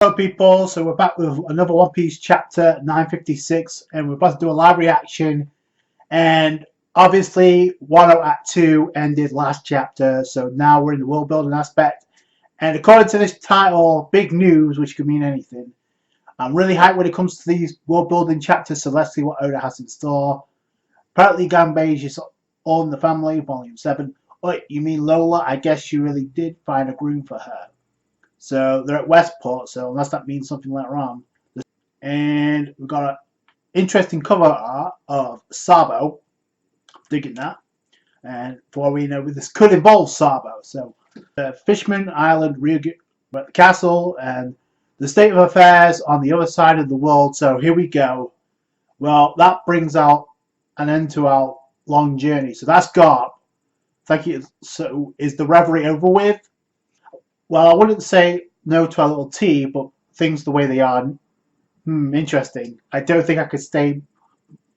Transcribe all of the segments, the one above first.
Hello people, so we're back with another One Piece chapter 956 and we're about to do a live reaction, and obviously Wano Act 2 ended last chapter, so now we're in the world building aspect, and according to this title, big news, which could mean anything. I'm really hyped when it comes to these world building chapters, so let's see what Oda has in store. Apparently Gambage is all in the family, volume 7. Oh, you mean Lola? I guess you really did find a groom for her. So they're at Westport, so unless that means something later on. And we've got an interesting cover art of Sabo. Digging that. And for all we know, this could involve Sabo. So the Fishman Island, Ryugu, at the castle, and the state of affairs on the other side of the world. So here we go. Well, that brings out an end to our long journey. So that's Garp. Thank you. So is the reverie over with? Well, I wouldn't say no to a little tea, but things the way they are, interesting. I don't think I could stay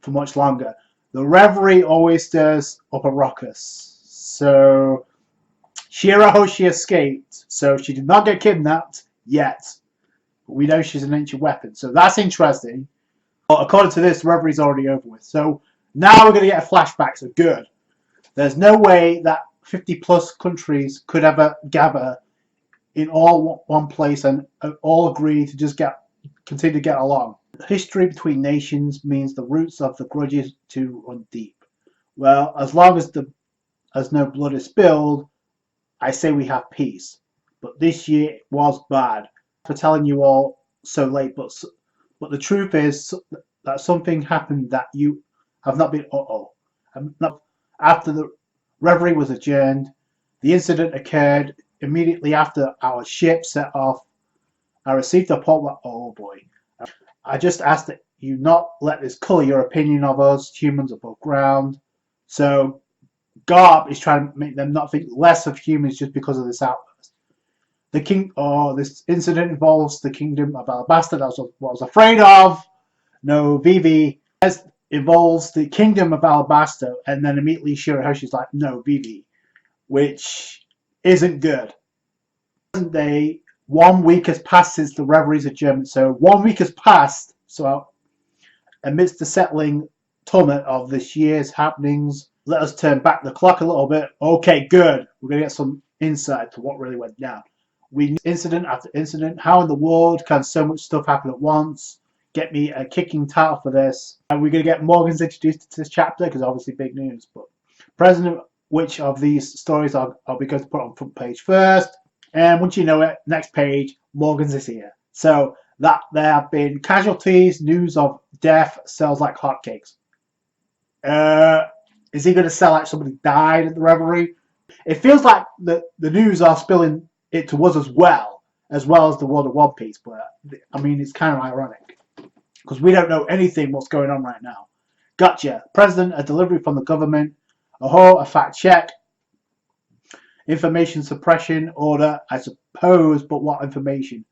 for much longer. The reverie always stirs up a ruckus. So, Shirahoshi escaped, so she did not get kidnapped yet. But we know she's an ancient weapon, so that's interesting. But according to this, the reverie's already over with. So, now we're going to get a flashback, so good. There's no way that 50 plus countries could ever gather in all one place and all agree to just continue to get along. History between nations means the roots of the grudges to run deep. Well, as long as no blood is spilled, I say we have peace. But this year was bad. For telling you all so late, but the truth is that something happened that you have not been. After the reverie was adjourned, the incident occurred. Immediately after our ship set off, I received a report. Oh boy. I just asked that you not let this colour your opinion of us humans above ground. So Garp is trying to make them not think less of humans just because of this outburst. This incident involves the kingdom of Alabasta. That's what I was afraid of. No, Vivi. As involves the kingdom of Alabasta, and then immediately Shirahoshi's like, no, Vivi, which isn't good. Present day, 1 week has passed since the reverie's adjournment. So 1 week has passed. So amidst the settling tumult of this year's happenings, let us turn back the clock a little bit. Okay, good. We're going to get some insight to what really went down. We incident after incident. How in the world can so much stuff happen at once? Get me a kicking title for this. And we're going to get Morgan's introduced to this chapter because obviously big news. But President, which of these stories are we going to put on front page first? And once you know it, next page, Morgan's is here. So that there have been casualties, news of death sells like hotcakes. Is he going to sell like somebody died at the reverie? It feels like the news are spilling it to us as well as the world of One Piece. But I mean, it's kind of ironic because we don't know anything what's going on right now. Gotcha. President, a delivery from the government. A fact check. Information suppression order, I suppose, but what information?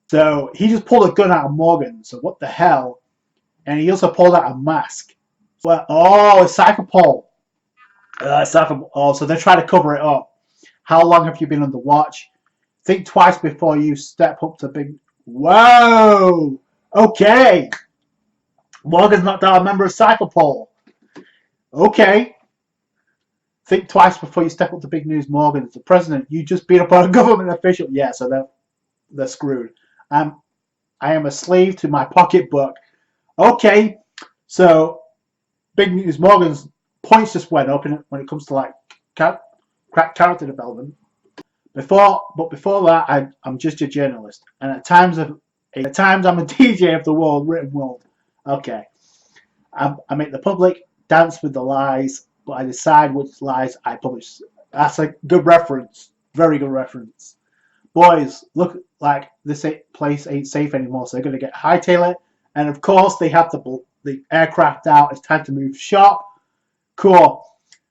So he just pulled a gun out of Morgan, so what the hell? And he also pulled out a mask. Well, oh, it's Cypher Pole. So they're trying to cover it up. How long have you been on the watch? Think twice before you step up to big. Whoa! Okay! Morgan's knocked out a member of Cypher Pole. Okay. Think twice before you step up to big news, Morgan. It's the president. You just beat up on a government official. Yeah, so they're screwed. I am a slave to my pocketbook. Okay. So big news, Morgan's points just went up when it comes to like character development. Before that, I'm just a journalist, and at times I'm a DJ of the written world. Okay. I make the public dance with the lies, but I decide which lies I publish. That's a good reference. Very good reference. Boys, look like this place ain't safe anymore, so they're going to get hightail it. And of course, they have the aircraft out. It's time to move shop. Cool.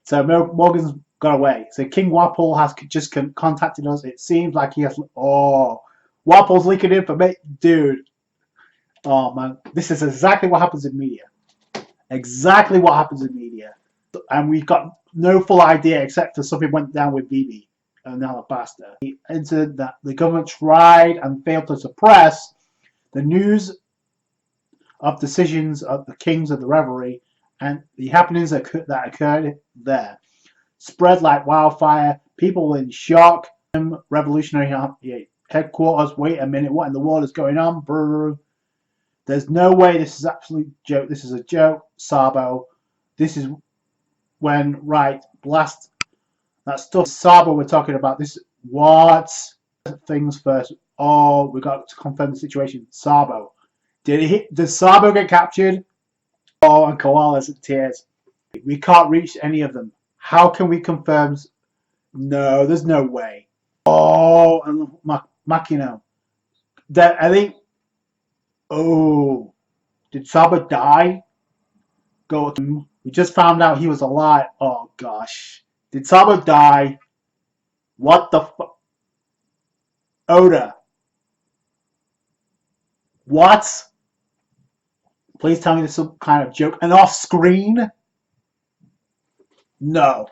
So Morgan's got away. So King Wapol has just contacted us. It seems like he has. Oh, Wapol's leaking information. Dude. Oh, man. This is exactly what happens in media. Exactly what happens in media. And we've got no full idea except for something went down with Vivi. and Alabasta. He entered that the government tried and failed to suppress the news of decisions of the kings of the revelry and the happenings that occurred there. Spread like wildfire. People were in shock. Revolutionary headquarters. Wait a minute, what in the world is going on? Brr. There's no way this is absolute joke. This is a joke, Sabo. This is when, right, blast that stuff. Sabo we're talking about. This, what? Things first. Oh, we got to confirm the situation. Sabo. Did Sabo get captured? Oh, and Koala's in tears. We can't reach any of them. How can we confirm? No, there's no way. Oh, and Makino. That, I think. Oh, did Sabo die? We just found out he was alive. Oh gosh, did Sabo die? What the fuck? Oda. What? Please tell me this is some kind of joke. And off screen? No.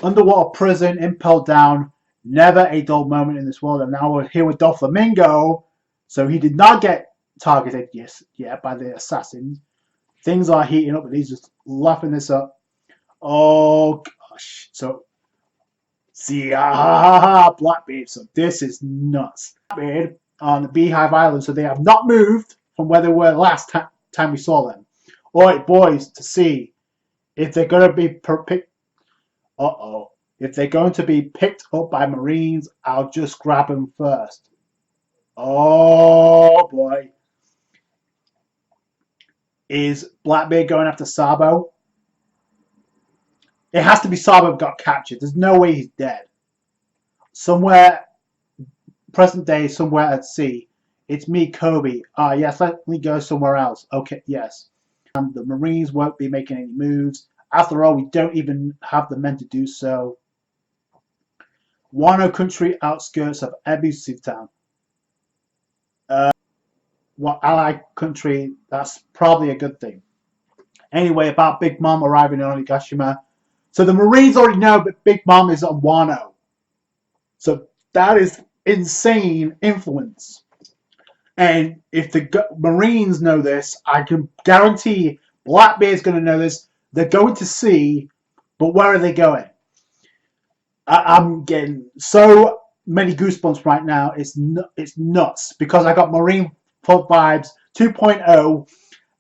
Underwater prison, impelled down. Never a dull moment in this world. And now we're here with Doflamingo. So he did not get targeted yet by the assassins. Things are heating up, and he's just laughing this up. Oh gosh. So see, Blackbeard. So this is nuts. Blackbeard on the Beehive Island. So they have not moved from where they were last time we saw them. Alright, boys, to see if they're going to be picked. If they're going to be picked up by Marines, I'll just grab them first. Oh boy. Is Blackbeard going after Sabo? It has to be Sabo got captured. There's no way he's dead. Somewhere, present day, somewhere at sea. It's me, Kobe. Yes, let me go somewhere else. Okay, yes. And the Marines won't be making any moves. After all, we don't even have the men to do so. Wano country outskirts of Ebisu town. What allied country? That's probably a good thing. Anyway, about Big Mom arriving in Onigashima. So the Marines already know that Big Mom is on Wano. So that is insane influence. And if the Marines know this, I can guarantee Blackbeard's going to know this. They're going to see, but where are they going? I'm getting so many goosebumps right now. It's nuts because I got Marine vibes 2.0,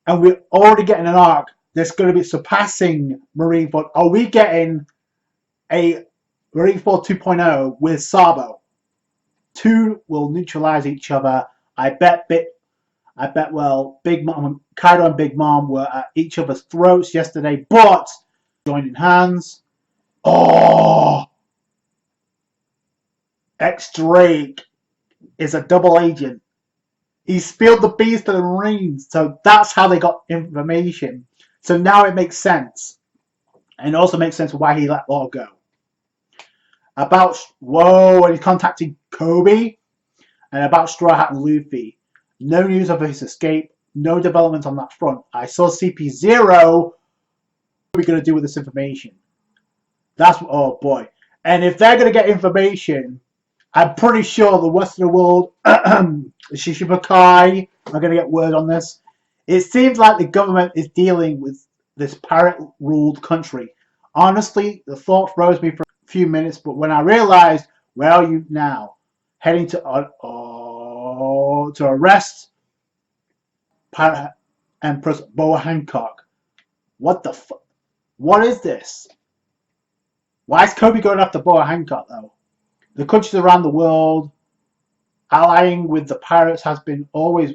and we're already getting an arc that's going to be surpassing Marineford. Are we getting a Marineford 2.0 with Sabo? Two will neutralize each other. I bet well, Big Mom, Kaido and Big Mom were at each other's throats yesterday, but joining hands. Oh, X-Drake is a double agent. He spilled the beans to the Marines, so that's how they got information. So now it makes sense. And it also makes sense why he let Law go. About, and he's contacting Kobe. And about Straw Hat and Luffy. No news of his escape. No development on that front. I saw CP0. What are we going to do with this information? That's, oh boy. And if they're going to get information, I'm pretty sure the Western world, the Shichibukai, are going to get word on this. It seems like the government is dealing with this pirate-ruled country. Honestly, the thought froze me for a few minutes, but when I realized, where are you now? Heading to arrest Pirate Empress Boa Hancock. What the fuck? What is this? Why is Kobe going after Boa Hancock though? The countries around the world allying with the pirates has always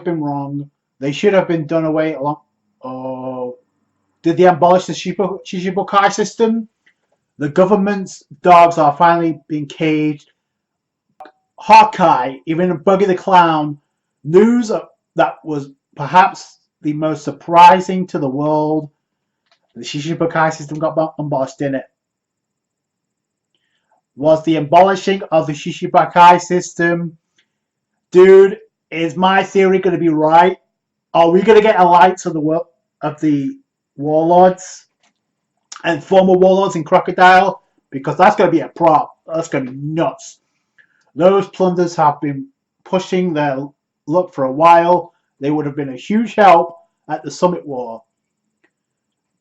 been wrong. They should have been done away along. Oh, did they abolish the Shichibukai system? The government's dogs are finally being caged. Hawkeye, even Buggy the Clown, news that was perhaps the most surprising to the world. The Shichibukai system got abolished, didn't it? Was the abolishing of the Shichibukai system? Dude, is my theory going to be right? Are we going to get alliance of the warlords and former warlords in Crocodile because that's going to be a prop. That's going to be nuts. Those plunders have been pushing their luck for a while. They would have been a huge help at the Summit War.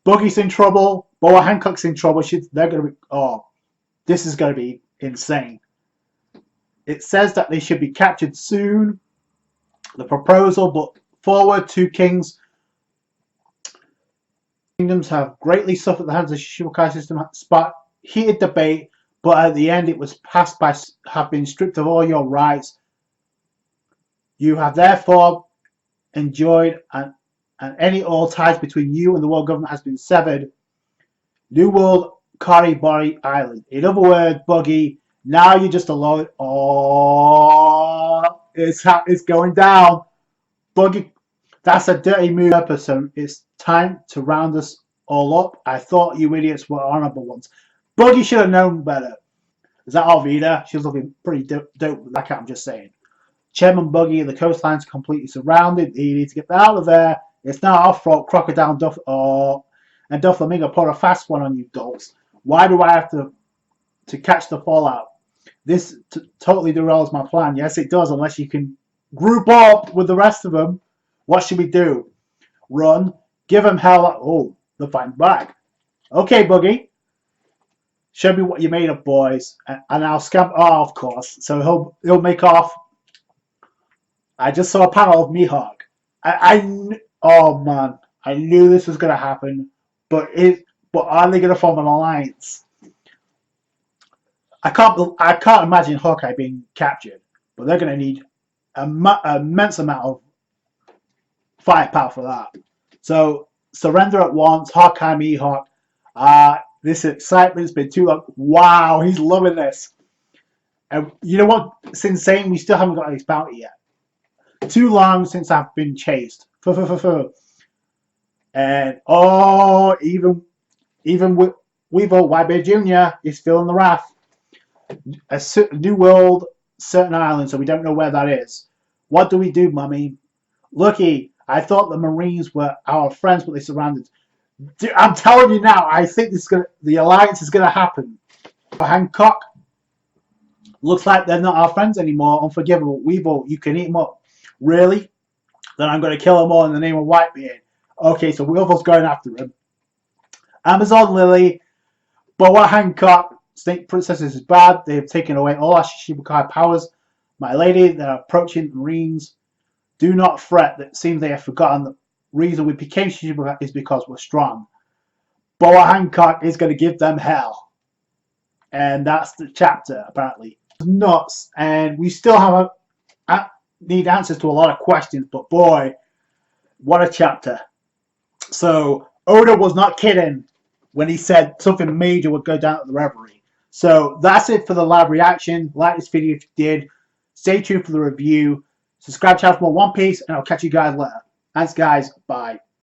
Boogie's in trouble. Boa Hancock's in trouble. They're going to be... Oh, this is going to be insane. It says that they should be captured soon. The proposal, but forward, two kingdoms have greatly suffered at the hands of the Shichibukai system. Sparked heated debate, but at the end it was passed by have been stripped of all your rights. You have therefore enjoyed and any all ties between you and the world government has been severed. New World Karibari Island. In other words, Boogie, now you're just alone. Oh, it's going down. Boogie, that's a dirty move, so it's time to round us all up. I thought you idiots were honorable ones. Boogie should have known better. Is that Arvida? She's looking pretty dope with that cat, I'm just saying. Chairman Boogie, the coastline's completely surrounded. You need to get out of there. It's now our fault. Crocodile Duff and Doflamingo put a fast one on you dolts. Why do I have to catch the fallout? This totally derails my plan. Yes, it does, unless you can group up with the rest of them. What should we do? Run. Give them hell. Oh, they'll find back. Okay, Boogie. Show me what you made of, boys. And I'll scamp. Oh, of course. So he'll make off. I just saw a panel of Mihawk. Oh man, I knew this was gonna happen. But are they gonna form an alliance? I can't imagine Hawkeye being captured. But they're gonna need an immense amount of firepower for that. So surrender at once, Hawkeye, Mihawk. This excitement's been too long. Wow, he's loving this. And you know what? It's insane. We still haven't got this bounty yet. Too long since I've been chased. And oh, even Weevil Whitebeard Jr. is feeling the wrath. A new world, certain island, so we don't know where that is. What do we do, Mummy? Looky, I thought the Marines were our friends, but they surrounded. I'm telling you now, I think the alliance is gonna happen. Hancock, looks like they're not our friends anymore. Unforgivable. Weevil, you can eat them up. Really? Then I'm gonna kill them all in the name of Whitebeard. Okay, so Weevil's going after him. Amazon Lily, Boa Hancock, Snake Princess is bad. They have taken away all our Shichibukai powers. My lady, they're approaching the Marines. Do not fret. It seems they have forgotten the reason we became Shichibukai is because we're strong. Boa Hancock is going to give them hell. And that's the chapter, apparently. It's nuts. And we still need answers to a lot of questions. But boy, what a chapter. So, Oda was not kidding when he said something major would go down at the Reverie. So, that's it for the live reaction. Like this video if you did. Stay tuned for the review. Subscribe to the channel for more One Piece. And I'll catch you guys later. Thanks, guys. Bye.